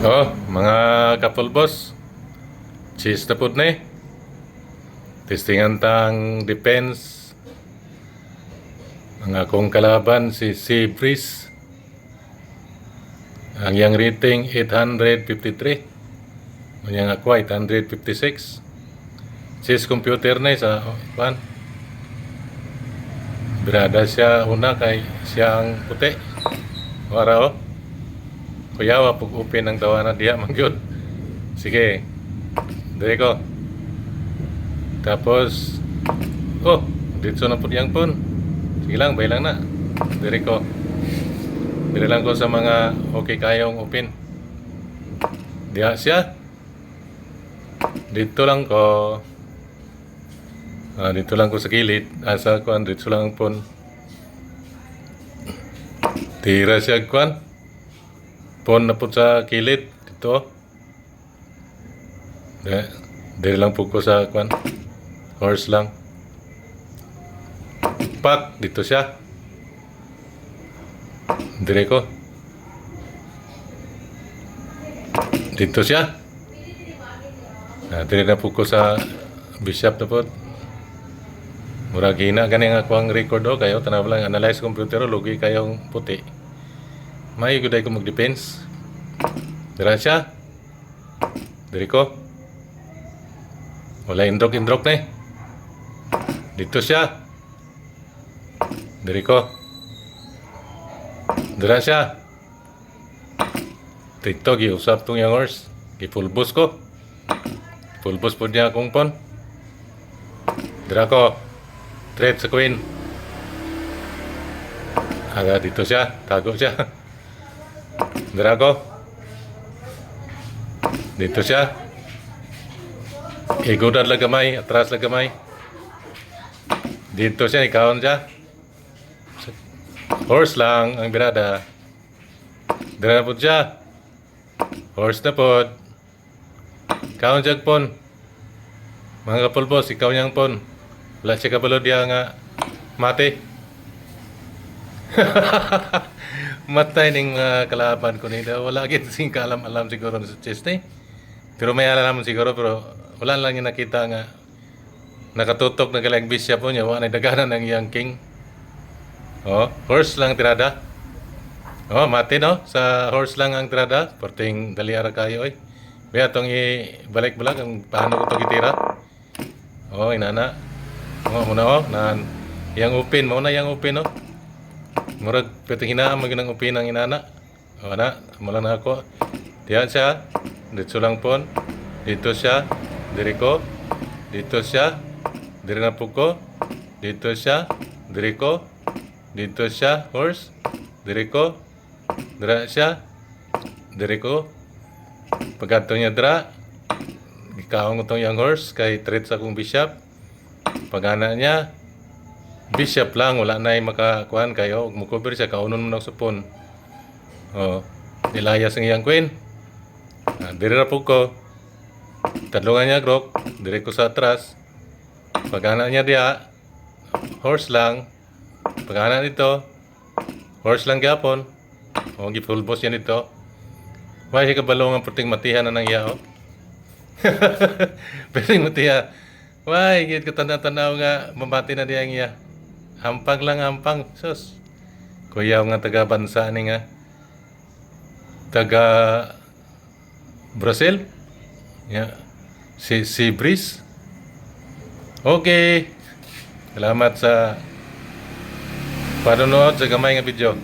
Oh, mga kapulbos, cheese na pud ni. Testingan tang defense. Ang akong kalaban si Sea Breeze. Ang yang rating 853. Ang yang ako 856. Cheese computer na sa pan. Berada siya una kay siya ang puti. Wara oh. Kuya, wapag upin ang tawanan diya mangyod. Sige. Dire ko. Tapos oh, dito na po yang pon. Sige lang, bay lang na. Dire ko. Dire lang ko sa mga okay kayong upin. Diya siya. Dito lang ko. Dito lang ko sa kilid. Asa ko dito lang ang pon. Tira siya kuan. Pon na po sa kilid dito. Dire lang po ko sa kuan. Horse lang. Pak dito siya. Dire ko. Dito siya. Dire na po ko sa bishop na po. Murag hina gani nga ako ang record o kayo tanaw lang analyze computer lugi kayong puti. May guday ko mag-defense. Dira siya. Diri ko. Wala indrok na eh. Dito siya. Diri ko. Dira siya. Dito giusap tong yung horse. Gipulbos ko. Pulbos po niya akong pon. Dira ko. Trade sa queen. Aga dito siya. Tago siya. Dira ko. Dito siya. Igudan lang gamay. Atras lang gamay. Dito siya. Ikawon siya. Horse lang ang birada. Dira na po siya. Horse na po. Ikawon siya pon. Mga kapulbos, ikaw niyang pon. Wala siya kabalo diya nga mati. Matay ning kalaban ko nila. Wala gid sing kaalam-alam siguro sa chess ni. Pero may alam siguro pero wala lang yung nakita nga nakatutok na galang bishop po niya. Wala na daganan ng iyang king. Oh, horse lang tirada. Oh, mati no? Sa horse lang ang tirada. Porting daliara kayo eh. Kaya itong ibalik-balik ang paano ko ito itira. Oh, inana. Oh, muna oh. Yang upin. Mauna yang upin oh. Murag pwede hinaan maginang upin ang inana. O na, mula na ako. Diyan siya. Dito lang po. Dito siya. Diri ko. Dito siya. Diri na po ko. Dito siya. Diri ko. Dito siya. Horse. Diri ko. Dira siya. Diri ko. Pagkato niya dira. Ikaw ang itong yung horse. Kay treat sa akong bishop. Pagana niya. Bishop lang, wala na yung makakuhan kayo. Mukover siya, kaunon mo na supon. O, nilayas ang iyang queen. Diri na po ko. Tadlungan niya, grok. Diri ko sa atras. Pagana niya diya, horse lang. Pagana dito, horse lang gyapon. O, gi-full boss yan dito. May siya kabalong ang puting matihan na nang iya, o. Puting matihan. May, git katanda-tanaw nga, mabati na diya ang iya. Hampang lang hampang. Sus. Kuya nga taga bansa ni nga. Taga Brazil. Yeah. Si Breeze. Okay. Salamat sa panonood sa gamay nga video.